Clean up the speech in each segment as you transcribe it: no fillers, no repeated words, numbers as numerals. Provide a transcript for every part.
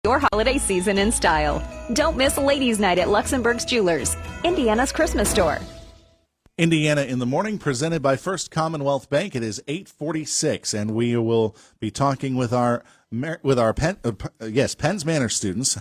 your holiday season in style. Don't miss Ladies' Night at Luxembourg's Jewelers, Indiana's Christmas store. Indiana in the Morning, presented by First Commonwealth Bank. It is 8:46, and we will be talking with our Penns Manor students.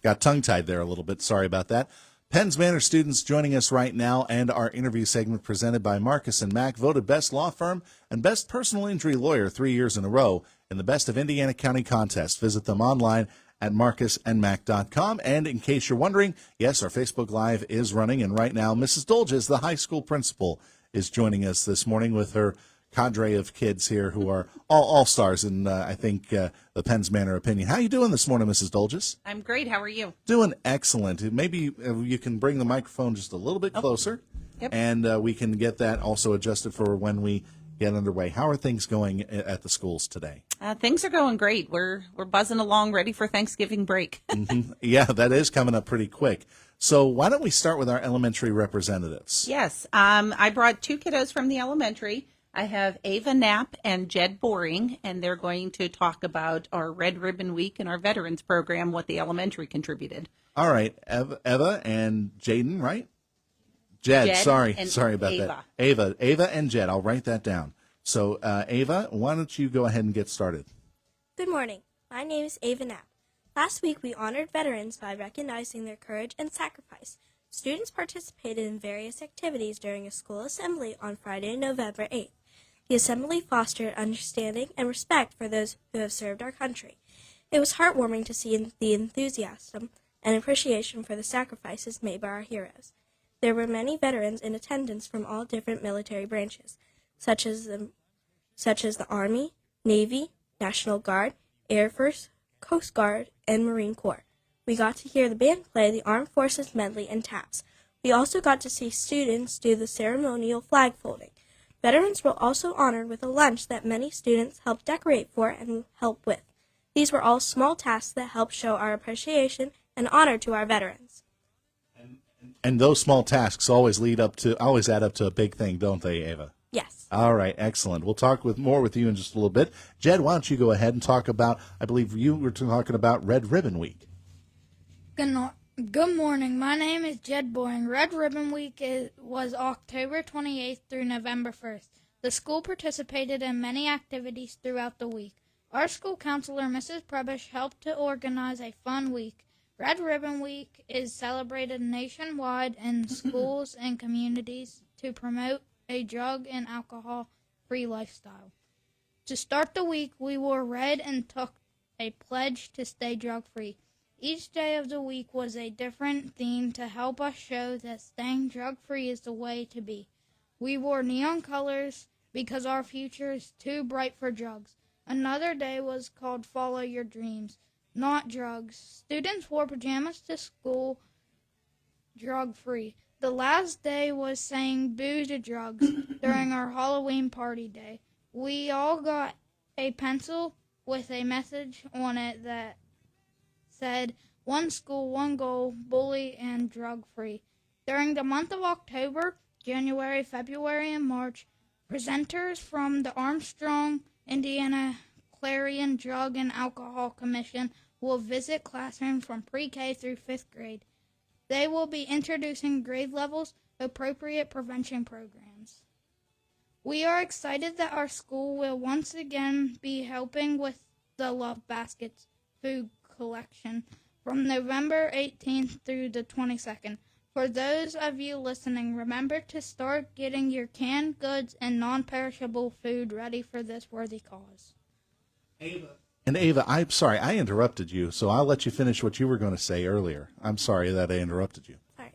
Got tongue-tied there a little bit. Sorry about that. Penns Manor students joining us right now, and our interview segment presented by Marcus & Mack, voted best law firm and best personal injury lawyer 3 years in a row in the Best of Indiana County contest. Visit them online at marcusandmack.com. And in case you're wondering, yes, our Facebook Live is running, and right now Mrs. Dolges, the high school principal, is joining us this morning with her cadre of kids here who are all stars in, I think, the Penns Manor opinion. How are you doing this morning, Mrs. Dolges? I'm great. How are you? Doing excellent. Maybe you can bring the microphone just a little bit closer, and we can get that also adjusted for when we get underway. How are things going at the schools today? Things are going great. We're buzzing along, ready for Thanksgiving break. Yeah, that is coming up pretty quick. So why don't we start with our elementary representatives? Yes. I brought two kiddos from the elementary. I have Ava Knapp and Jed Boring, and they're going to talk about our Red Ribbon Week and our Veterans Program, what the elementary contributed. All right, Eva and Jaden, right? Jed, sorry about Ava. that. Ava and Jed, I'll write that down. So, Ava, why don't you go ahead and get started? Good morning. My name is Ava Knapp. Last week, we honored veterans by recognizing their courage and sacrifice. Students participated in various activities during a school assembly on Friday, November 8th. The assembly fostered understanding and respect for those who have served our country. It was heartwarming to see the enthusiasm and appreciation for the sacrifices made by our heroes. There were many veterans in attendance from all different military branches, such as the Army, Navy, National Guard, Air Force, Coast Guard, and Marine Corps. We got to hear the band play the Armed Forces medley and taps. We also got to see students do the ceremonial flag folding. Veterans were also honored with a lunch that many students helped decorate for and help with. These were all small tasks that helped show our appreciation and honor to our veterans. And those small tasks always add up to a big thing, don't they, Ava? Yes. All right, excellent. We'll talk more with you in just a little bit. Jed, why don't you go ahead and talk about, I believe you were talking about Red Ribbon Week. Good morning. My name is Jed Boring. Red Ribbon Week was October 28th through November 1st. The school participated in many activities throughout the week. Our school counselor, Mrs. Prebish, helped to organize a fun week. Red Ribbon Week is celebrated nationwide in schools and communities to promote a drug and alcohol-free lifestyle. To start the week, we wore red and took a pledge to stay drug-free. Each day of the week was a different theme to help us show that staying drug-free is the way to be. We wore neon colors because our future is too bright for drugs. Another day was called Follow Your Dreams, not drugs. Students wore pajamas to school drug-free. The last day was saying boo to drugs during our Halloween party day. We all got a pencil with a message on it that said, one school, one goal, bully and drug-free. During the month of October, January, February, and March, presenters from the Armstrong, Indiana Clarion Drug and Alcohol Commission will visit classrooms from pre-K through 5th grade. They will be introducing grade levels, appropriate prevention programs. We are excited that our school will once again be helping with the Love Baskets food collection from November 18th through the 22nd. For those of you listening, remember to start getting your canned goods and non-perishable food ready for this worthy cause. Ava, I'm sorry, I interrupted you, so I'll let you finish what you were going to say earlier. I'm sorry that I interrupted you. Sorry.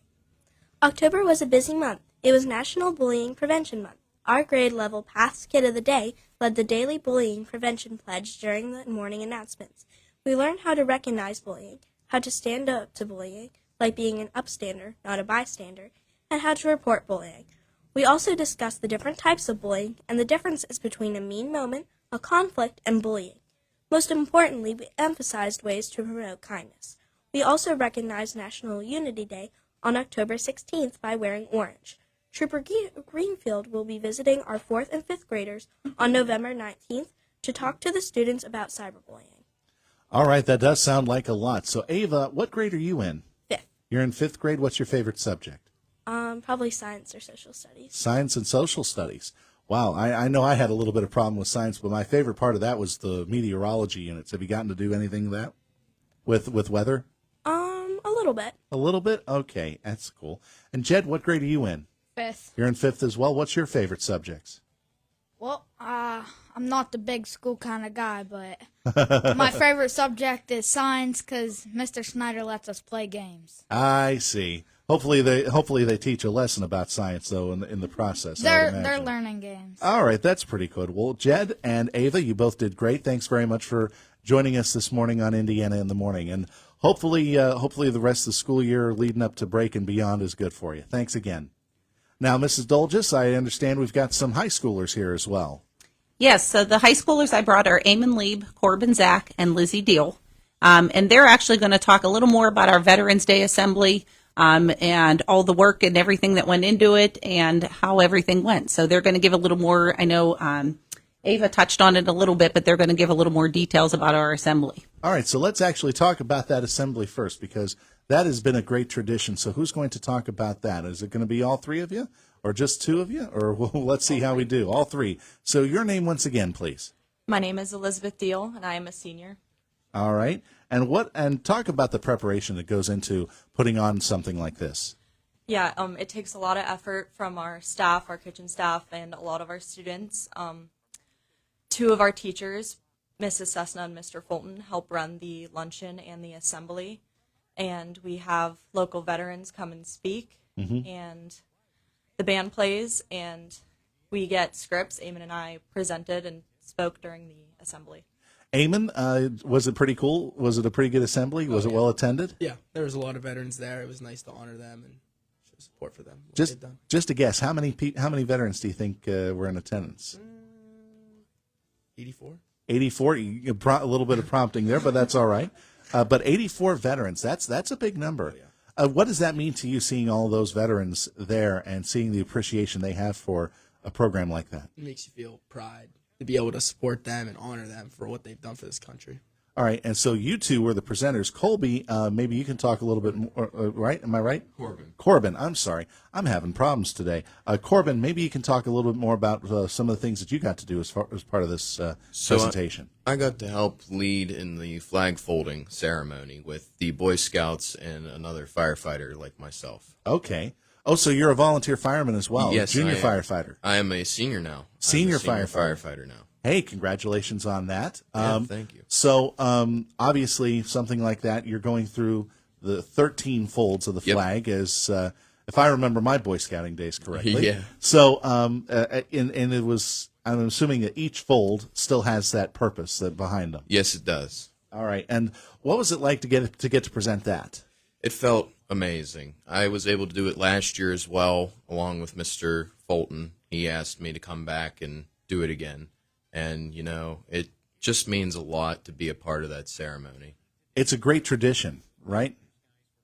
October was a busy month. It was National Bullying Prevention Month. Our grade level Paths Kid of the Day led the daily bullying prevention pledge during the morning announcements. We learned how to recognize bullying, how to stand up to bullying, like being an upstander, not a bystander, and how to report bullying. We also discussed the different types of bullying and the differences between a mean moment, a conflict, and bullying. Most importantly, we emphasized ways to promote kindness. We also recognized National Unity Day on October 16th by wearing orange. Trooper Greenfield will be visiting our 4th and 5th graders on November 19th to talk to the students about cyberbullying. All right, that does sound like a lot. So, Ava, what grade are you in? Fifth. You're in fifth grade. What's your favorite subject? Probably science or social studies. Science and social studies. Wow, I know I had a little bit of problem with science, but my favorite part of that was the meteorology units. Have you gotten to do anything of that with weather? A little bit. A little bit? Okay, that's cool. And Jed, what grade are you in? Fifth. You're in fifth as well. What's your favorite subjects? Well, I'm not the big school kind of guy, but my favorite subject is science because Mr. Snyder lets us play games. I see. Hopefully they teach a lesson about science though in the process. I would They're imagine. learning games. All right, that's pretty good. Well, Jed and Ava, you both did great. Thanks very much for joining us this morning on Indiana in the Morning, and hopefully the rest of the school year leading up to break and beyond is good for you. Thanks again. Now, Mrs. Dolges, I understand we've got some high schoolers here as well. Yes, so the high schoolers I brought are Eamon Lieb, Corbin Zach, and Lizzie Deal. And they're actually going to talk a little more about our Veterans Day Assembly and all the work and everything that went into it and how everything went. So they're going to give a little more, I know Ava touched on it a little bit, but they're going to give a little more details about our assembly. All right, so let's actually talk about that assembly first because that has been a great tradition. So who's going to talk about that? Is it going to be all three of you or just two of you? Or well, let's see how we do. All three. So your name once again, please. My name is Elizabeth Deal, and I am a senior. All right. And talk about the preparation that goes into putting on something like this. Yeah, it takes a lot of effort from our staff, our kitchen staff, and a lot of our students. Two of our teachers, Mrs. Cessna and Mr. Fulton, help run the luncheon and the assembly. And we have local veterans come and speak, and the band plays, and we get scripts. Eamon and I presented and spoke during the assembly. Eamon, was it pretty cool? Was it a pretty good assembly? Was it well attended? Yeah, there was a lot of veterans there. It was nice to honor them and show support for them. What they've done. Just a guess, how many veterans do you think were in attendance? 84. 84. A little bit of prompting there, but that's all right. But 84 veterans, that's a big number. Oh, yeah. What does that mean to you, seeing all those veterans there and seeing the appreciation they have for a program like that? It makes you feel pride to be able to support them and honor them for what they've done for this country. All right, and so you two were the presenters. Colby, maybe you can talk a little bit more, right? Am I right? Corbin, I'm sorry. I'm having problems today. Corbin, maybe you can talk a little bit more about some of the things that you got to do as part of this presentation. I got to help lead in the flag folding ceremony with the Boy Scouts and another firefighter like myself. Okay. Oh, so you're a volunteer fireman as well? Yes, junior I am. firefighter. I am a senior now. Senior I'm a firefighter now. Hey, congratulations on that. Yeah, thank you. So, obviously, something like that, you're going through the 13 folds of the Yep. flag, as if I remember my Boy Scouting days correctly. Yeah. So, and it was, I'm assuming that each fold still has that purpose behind them. Yes, it does. All right. And what was it like to get to present that? It felt amazing. I was able to do it last year as well, along with Mr. Fulton. He asked me to come back and do it again. And, it just means a lot to be a part of that ceremony. It's a great tradition, right?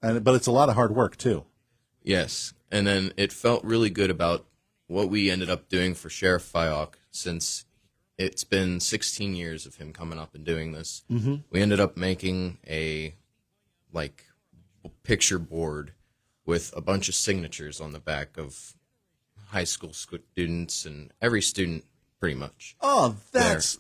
But it's a lot of hard work, too. Yes. And then it felt really good about what we ended up doing for Sheriff Fayok, since it's been 16 years of him coming up and doing this. Mm-hmm. We ended up making a, picture board with a bunch of signatures on the back of high school students and every student pretty much. Oh, that's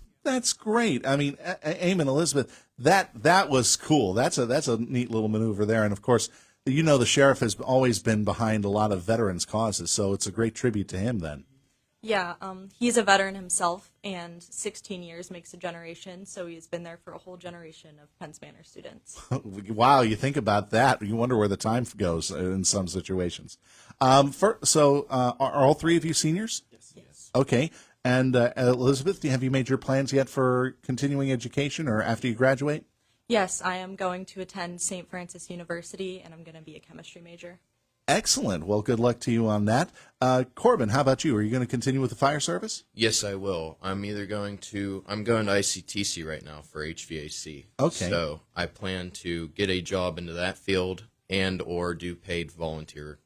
great. I mean, Eamon, Elizabeth, that was cool. That's a neat little maneuver there. And of course, the sheriff has always been behind a lot of veterans' causes, so it's a great tribute to him then. Yeah, he's a veteran himself, and 16 years makes a generation, so he's been there for a whole generation of Penns Manor students. Wow, you think about that. You wonder where the time goes in some situations. So are all three of you seniors? Yes. Okay. And Elizabeth, have you made your plans yet for continuing education or after you graduate? Yes, I am going to attend St. Francis University, and I'm going to be a chemistry major. Excellent. Well, good luck to you on that. Corbin, how about you? Are you going to continue with the fire service? Yes, I will. I'm going to ICTC right now for HVAC. Okay. So I plan to get a job into that field and or do paid volunteer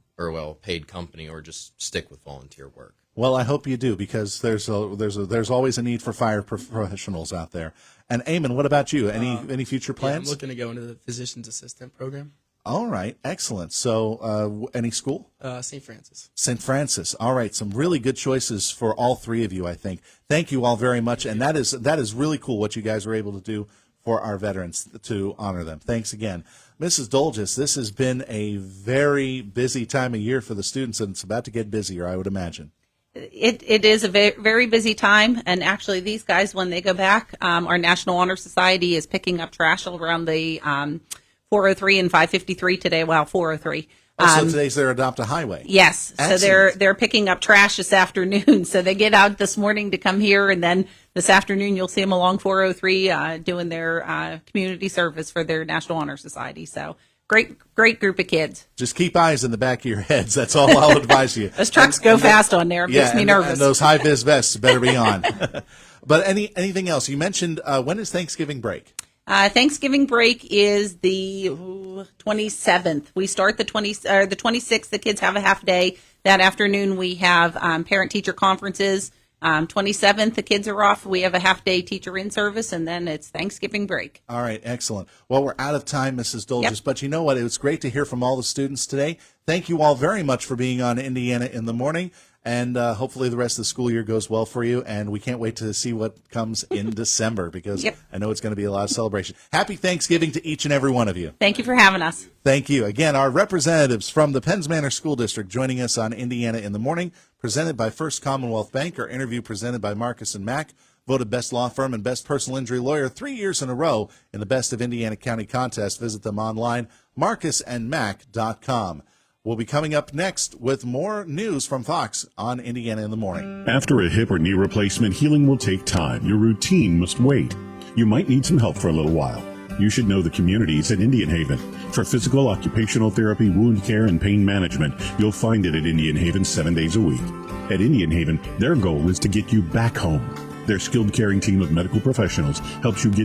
paid company, or just stick with volunteer work. Well, I hope you do, because there's always a need for fire professionals out there. And Eamon, what about you? Any future Yeah, plans? I'm looking to go into the physician's assistant program. All right, excellent. So, any school? St. Francis. St. Francis. All right, some really good choices for all three of you, I think. Thank you all very much, and that is really cool what you guys were able to do for our veterans to honor them. Thanks again. Mrs. Dolges, this has been a very busy time of year for the students, and it's about to get busier, I would imagine. It is a very busy time, and actually these guys, when they go back, our National Honor Society is picking up trash around the 403 and 553 today. Wow, 403. So today's their Adopt a Highway. Yes, Excellent. so they're picking up trash this afternoon. So they get out this morning to come here, and then this afternoon you'll see them along 403 doing their community service for their National Honor Society. So great group of kids. Just keep eyes in the back of your heads. That's all I'll advise you. Those trucks go fast on there. It makes me nervous. And those high-vis vests better be on. But anything else? You mentioned, when is Thanksgiving break? Thanksgiving break is the 27th. We start the 26th. The kids have a half day. That afternoon we have parent-teacher conferences. 27th, the kids are off. We have a half-day teacher in service, and then it's Thanksgiving break. All right, excellent. Well, we're out of time, Mrs. Dolges, Yep. but you know what? It was great to hear from all the students today. Thank you all very much for being on Indiana in the Morning, and hopefully the rest of the school year goes well for you, and we can't wait to see what comes in December, because Yep. I know it's going to be a lot of celebration. Happy Thanksgiving to each and every one of you. Thank you for having us. Thank you. Again, our representatives from the Penns Manor School District joining us on Indiana in the Morning, presented by First Commonwealth Bank. Our interview presented by Marcus and Mack, voted Best Law Firm and Best Personal Injury Lawyer 3 years in a row in the Best of Indiana County contest. Visit them online, marcusandmack.com. We'll be coming up next with more news from Fox on Indiana in the Morning. After a hip or knee replacement, healing will take time. Your routine must wait. You might need some help for a little while. You should know the communities at Indian Haven. For physical, occupational therapy, wound care, and pain management, you'll find it at Indian Haven 7 days a week. At Indian Haven, their goal is to get you back home. Their skilled caring team of medical professionals helps you get